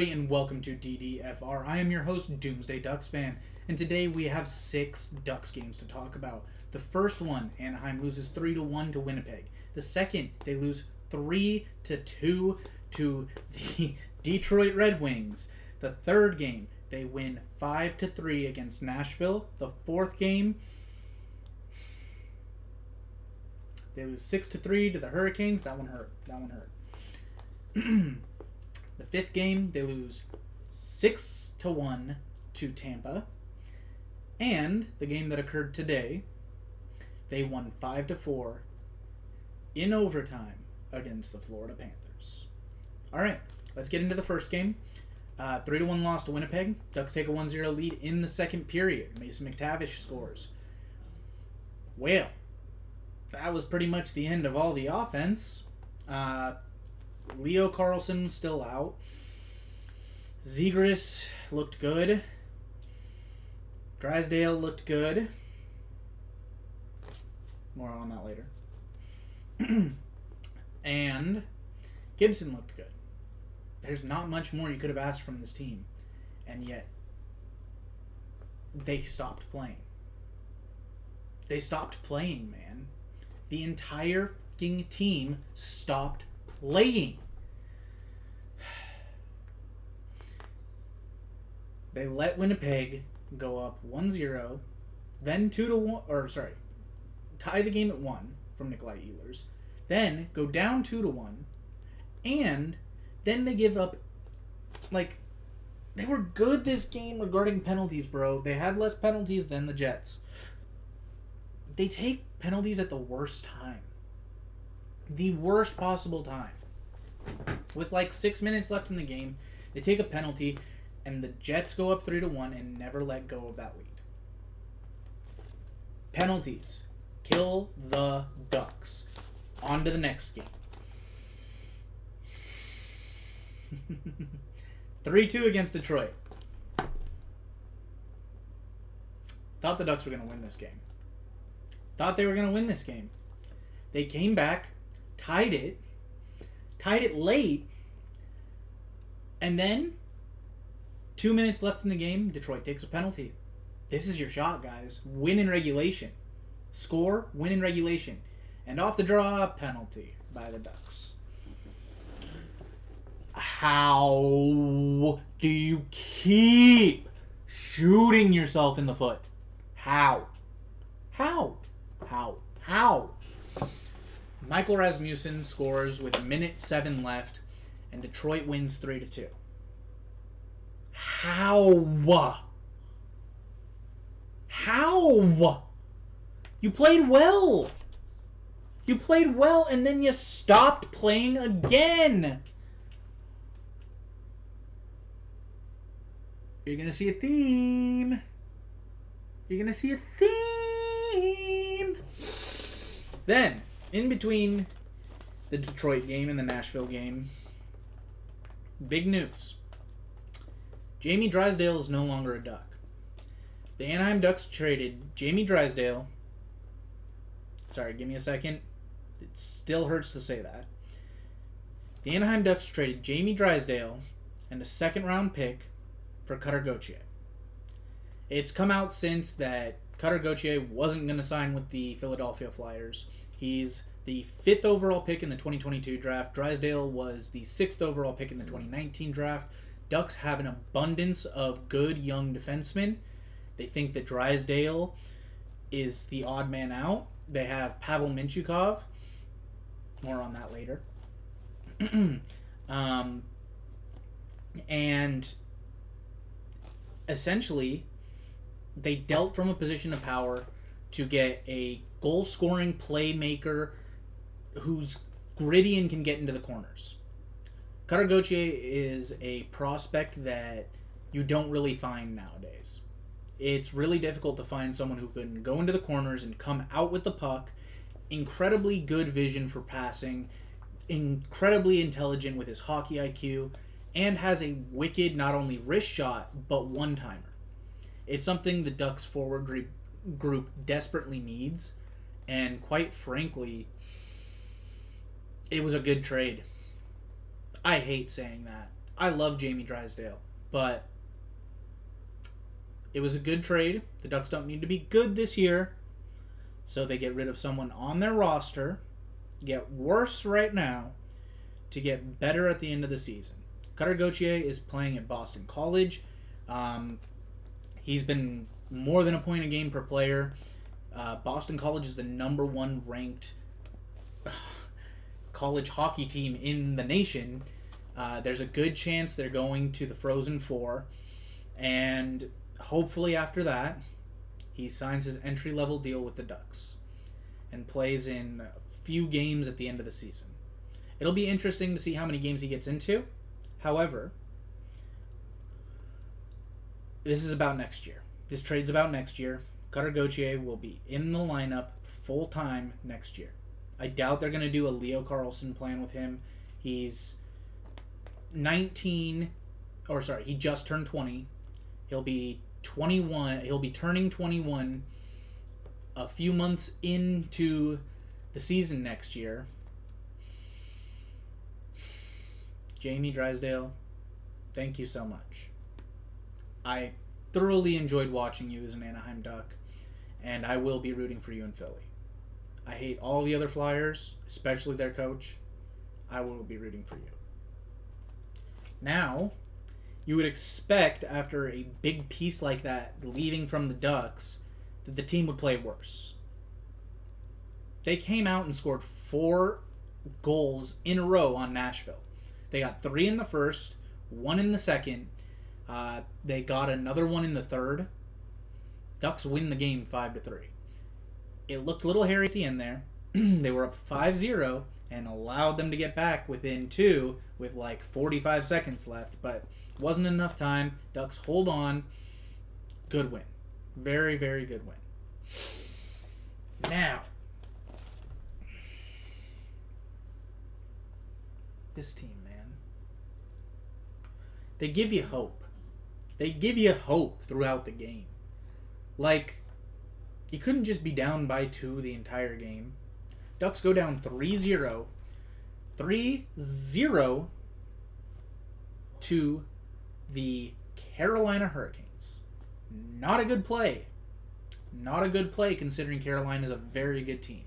everybody, and welcome to Ddfr. I am your host, Doomsday Ducks fan, and today we have 6 Ducks games to talk about. The first one, Anaheim loses 3-1 to Winnipeg. The second, they lose 3-2 to the Detroit Red Wings. The third game, they win 5-3 against Nashville. The fourth game, they lose 6-3 to the Hurricanes. That one hurt. The fifth game, they lose 6-1 to Tampa. And the game that occurred today, they won 5-4 in overtime against the Florida Panthers. All right, let's get into the first game. 3-1 loss to Winnipeg. Ducks take a 1-0 lead in the second period. Mason McTavish scores. Well, that was pretty much the end of all the offense. Leo Carlsson was still out. Zegras looked good. Drysdale looked good. More on that later. And Gibson looked good. There's not much more you could have asked from this team. And yet, they stopped playing. They stopped playing, man. The entire fucking team stopped playing. They let Winnipeg go up 1-0, then 2-1, tie the game at 1 from Nikolai Ehlers, then go down 2-1, and then they give up, they were good this game regarding penalties, bro. They had less penalties than the Jets. They take penalties at the worst time. The worst possible time. With 6 minutes left in the game, they take a penalty, and the Jets go up 3-1 and never let go of that lead. Penalties. Kill the Ducks. On to the next game. 3-2 against Detroit. Thought the Ducks were going to win this game. Thought they were going to win this game. They came back, tied it late, and then 2 minutes left in the game, Detroit takes a penalty. This is your shot, guys. Win in regulation. Score, win in regulation. And off the draw, penalty by the Ducks. How do you keep shooting yourself in the foot? How? Michael Rasmussen scores with 1:07 left, and Detroit wins 3-2. How? You played well. And then you stopped playing again. You're going to see a theme. Then, in between the Detroit game and the Nashville game, big news. Jamie Drysdale is no longer a Duck. The Anaheim Ducks traded Jamie Drysdale. Sorry, give me a second. It still hurts to say that. The Anaheim Ducks traded Jamie Drysdale and a second-round pick for Cutter Gauthier. It's come out since that Cutter Gauthier wasn't going to sign with the Philadelphia Flyers. He's the 5th overall pick in the 2022 draft. Drysdale was the 6th overall pick in the 2019 draft. Ducks have an abundance of good young defensemen. They think that Drysdale is the odd man out. They have Pavel Mintyukov. More on that later. And essentially, they dealt from a position of power to get a goal-scoring playmaker who's gritty and can get into the corners. Cutter Gauthier is a prospect that you don't really find nowadays. It's really difficult to find someone who can go into the corners and come out with the puck, incredibly good vision for passing, incredibly intelligent with his hockey IQ, and has a wicked not only wrist shot, but one-timer. It's something the Ducks forward group desperately needs, and quite frankly, it was a good trade. I hate saying that. I love Jamie Drysdale, but it was a good trade. The Ducks don't need to be good this year, so they get rid of someone on their roster, get worse right now, to get better at the end of the season. Cutter Gauthier is playing at Boston College. He's been more than a point a game per player. Boston College is the number 1 ranked college hockey team in the nation. There's a good chance they're going to the Frozen Four, and hopefully after that he signs his entry-level deal with the Ducks and plays in a few games at the end of the season. It'll be interesting to see how many games he gets into. However, this is about next year. This trade's about next year. Cutter Gauthier will be in the lineup full-time next year. I doubt they're going to do a Leo Carlson plan with him. He's 19, or sorry, he just turned 20. He'll be 21. He'll be turning 21 a few months into the season next year. Jamie Drysdale, thank you so much. I thoroughly enjoyed watching you as an Anaheim Duck, and I will be rooting for you in Philly. I hate all the other Flyers, especially their coach. I will be rooting for you. Now, you would expect after a big piece like that leaving from the Ducks that the team would play worse. They came out and scored 4 goals in a row on Nashville. They got 3 in the first, 1 in the second. They got another one in the third. Ducks win the game 5-3. It looked a little hairy at the end there. They were up 5-0 and allowed them to get back within 2 with like 45 seconds left, but wasn't enough time. Ducks hold on. Good win. Very, very good win. Now, this team, man. They give you hope. They give you hope throughout the game. Like, you couldn't just be down by 2 the entire game. Ducks go down 3-0. 3-0 to the Carolina Hurricanes. Not a good play. Not a good play considering Carolina is a very good team.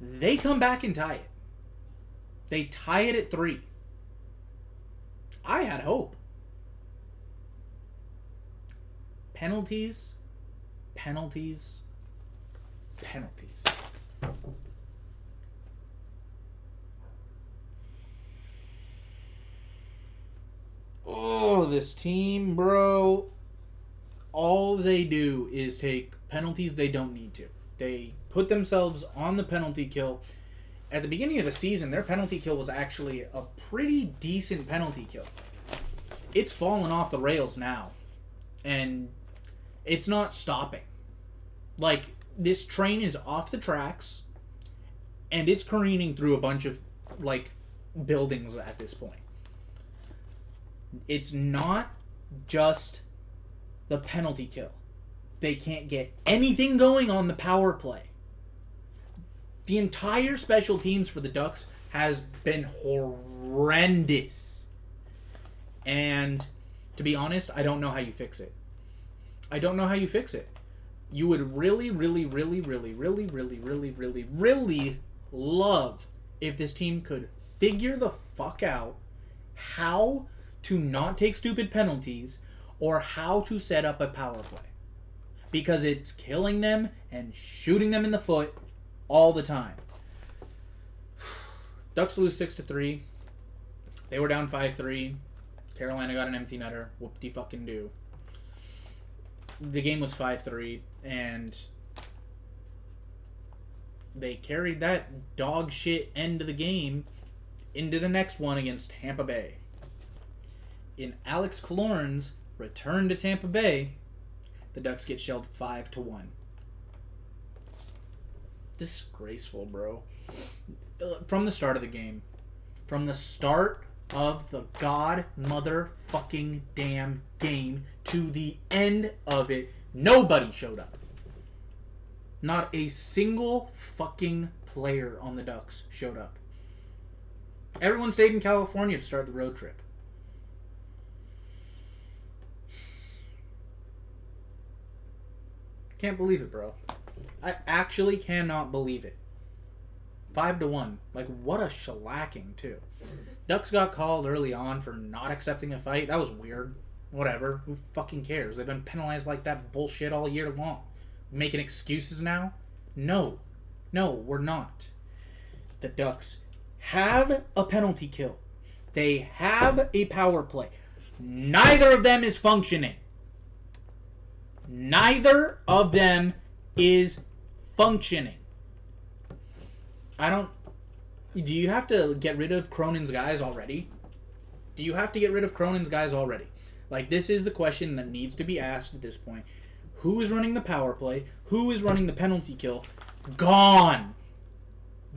They come back and tie it. They tie it at 3. I had hope. Penalties. Oh, this team, bro. All they do is take penalties they don't need to. They put themselves on the penalty kill. At the beginning of the season, their penalty kill was actually a pretty decent penalty kill. It's fallen off the rails now. And it's not stopping. Like, this train is off the tracks, and it's careening through a bunch of, like, buildings at this point. It's not just the penalty kill. They can't get anything going on the power play. The entire special teams for the Ducks has been horrendous. And to be honest, I don't know how you fix it. You would really love if this team could figure the fuck out how to not take stupid penalties or how to set up a power play. Because it's killing them and shooting them in the foot all the time. Ducks lose 6-3. They were down 5-3. Carolina got an empty netter. Whoop-de-fucking-do. The game was 5-3, and they carried that dog shit end of the game into the next one against Tampa Bay. In Alex Killorn's return to Tampa Bay, the Ducks get shelled 5-1. Disgraceful, bro. From the start of the game. From the start of the god motherfucking damn game to the end of it, nobody showed up. Not a single fucking player on the Ducks showed up. Everyone stayed in California to start the road trip. Can't believe it, bro. I actually cannot believe it. 5-1. Like, what a shellacking, too. Ducks got called early on for not accepting a fight. That was weird. Whatever. Who fucking cares? They've been penalized like that bullshit all year long. Making excuses now? No. No, we're not. The Ducks have a penalty kill. They have a power play. Neither of them is functioning. Neither of them is functioning. Do you have to get rid of Cronin's guys already? Do you have to get rid of Cronin's guys already? Like, this is the question that needs to be asked at this point. Who is running the power play? Who is running the penalty kill? Gone.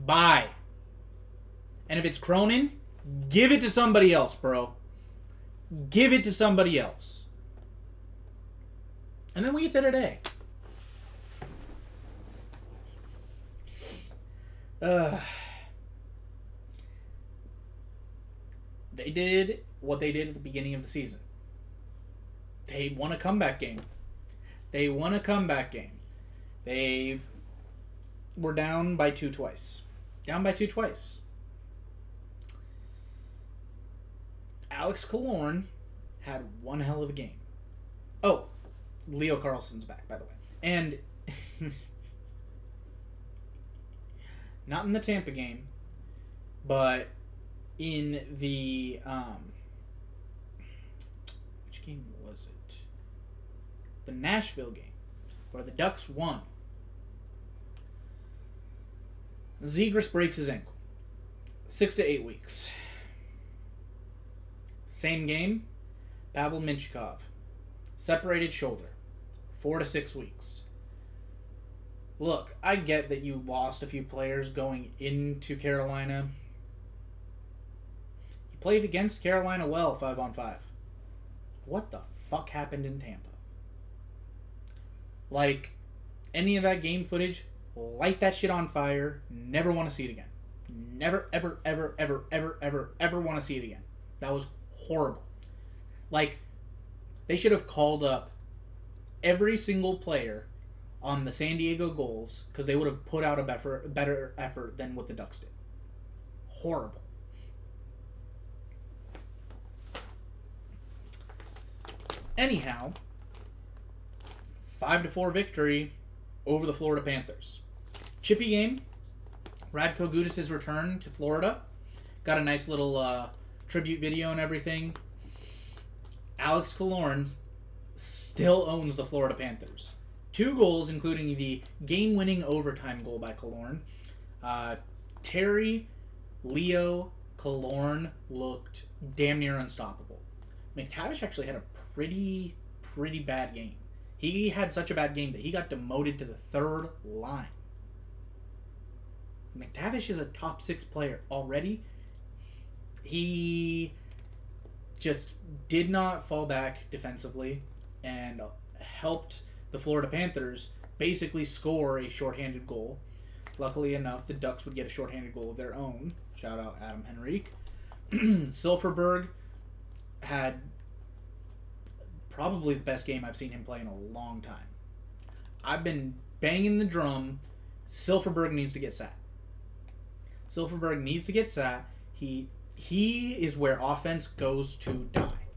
Bye. And if it's Cronin, give it to somebody else, bro. Give it to somebody else. And then we get to today. They did what they did at the beginning of the season. They won a comeback game. They were down by 2 twice. Alex Killorn had one hell of a game. Oh, Leo Carlson's back, by the way. And not in the Tampa game, but in the which game was it? The Nashville game, where the Ducks won. Zegras breaks his ankle. 6 to 8 weeks. Same game, Pavel Mintyukov. Separated shoulder. 4 to 6 weeks. Look, I get that you lost a few players going into Carolina. You played against Carolina well 5-on-5. What the fuck happened in Tampa? Like, any of that game footage, light that shit on fire. Never want to see it again. Never, ever, ever, ever, ever, ever, ever want to see it again. That was horrible. Like, they should have called up every single player on the San Diego goals because they would have put out a better effort than what the Ducks did. Horrible. Anyhow, 5-4 victory over the Florida Panthers. Chippy game. Radko Gudas' return to Florida. Got a nice little tribute video and everything. Alex Killorn still owns the Florida Panthers. 2 goals, including the game-winning overtime goal by Killorn. Terry, Leo, Killorn looked damn near unstoppable. McTavish actually had a pretty bad game. He had such a bad game that he got demoted to the 3rd line. McTavish is a top 6 player already. He just did not fall back defensively and helped the Florida Panthers basically score a shorthanded goal. Luckily enough, the Ducks would get a shorthanded goal of their own. Shout out Adam Henrique. Silfverberg had probably the best game I've seen him play in a long time. I've been banging the drum. Silfverberg needs to get sat. Silfverberg needs to get sat. He is where offense goes to die.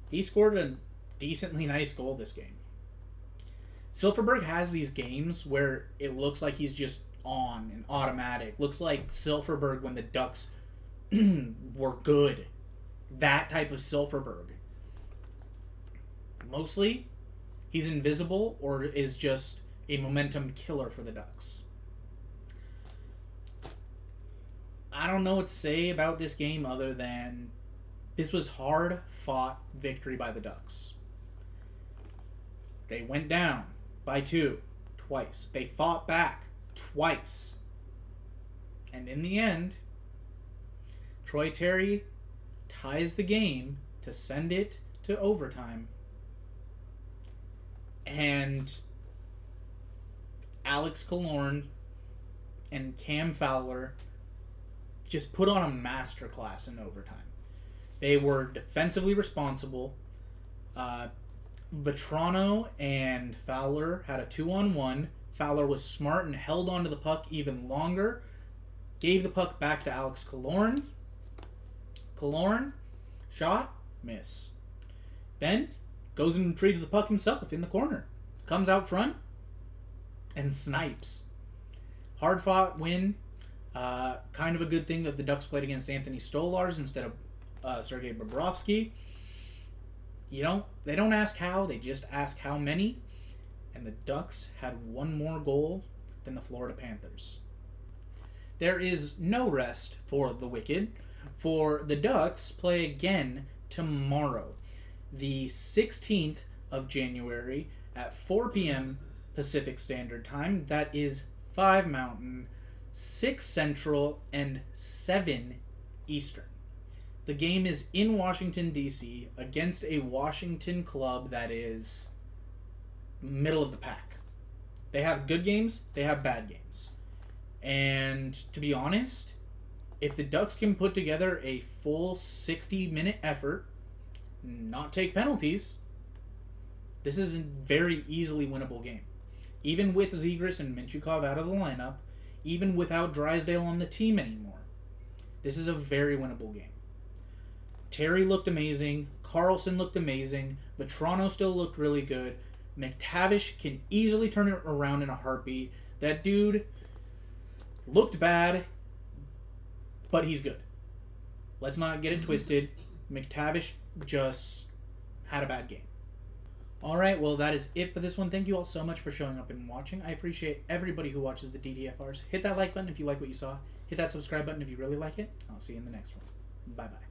He scored a decently nice goal this game. Silfverberg has these games where it looks like he's just on and automatic. Looks like Silfverberg when the Ducks were good. That type of Silfverberg. Mostly, he's invisible or is just a momentum killer for the Ducks. I don't know what to say about this game other than this was hard-fought victory by the Ducks. They went down by 2 twice. They fought back twice. And in the end, Troy Terry ties the game to send it to overtime. And Alex Killorn and Cam Fowler just put on a masterclass in overtime. They were defensively responsible. Vetrano and Fowler had a 2-on-1. Fowler was smart and held onto the puck even longer. Gave the puck back to Alex Killorn. Killorn, shot, miss. Then goes and retrieves the puck himself in the corner. Comes out front and snipes. Hard fought win. Kind of a good thing that the Ducks played against Anthony Stolarz instead of Sergei Bobrovsky. They don't ask how, they just ask how many. And the Ducks had one more goal than the Florida Panthers. There is no rest for the Wicked, for the Ducks play again tomorrow, the 16th of January at 4 p.m. Pacific Standard Time. That is 5 Mountain, 6 Central, and 7 Eastern. The game is in Washington, D.C. against a Washington club that is middle of the pack. They have good games, they have bad games. And to be honest, if the Ducks can put together a full 60-minute effort, not take penalties, this is a very easily winnable game. Even with Zegras and Minchukov out of the lineup, even without Drysdale on the team anymore, this is a very winnable game. Terry looked amazing. Carlson looked amazing. Vetrano still looked really good. McTavish can easily turn it around in a heartbeat. That dude looked bad, but he's good. Let's not get it twisted. McTavish just had a bad game. Alright, well that is it for this one. Thank you all so much for showing up and watching. I appreciate everybody who watches the DDFRs. Hit that like button if you like what you saw. Hit that subscribe button if you really like it. I'll see you in the next one. Bye-bye.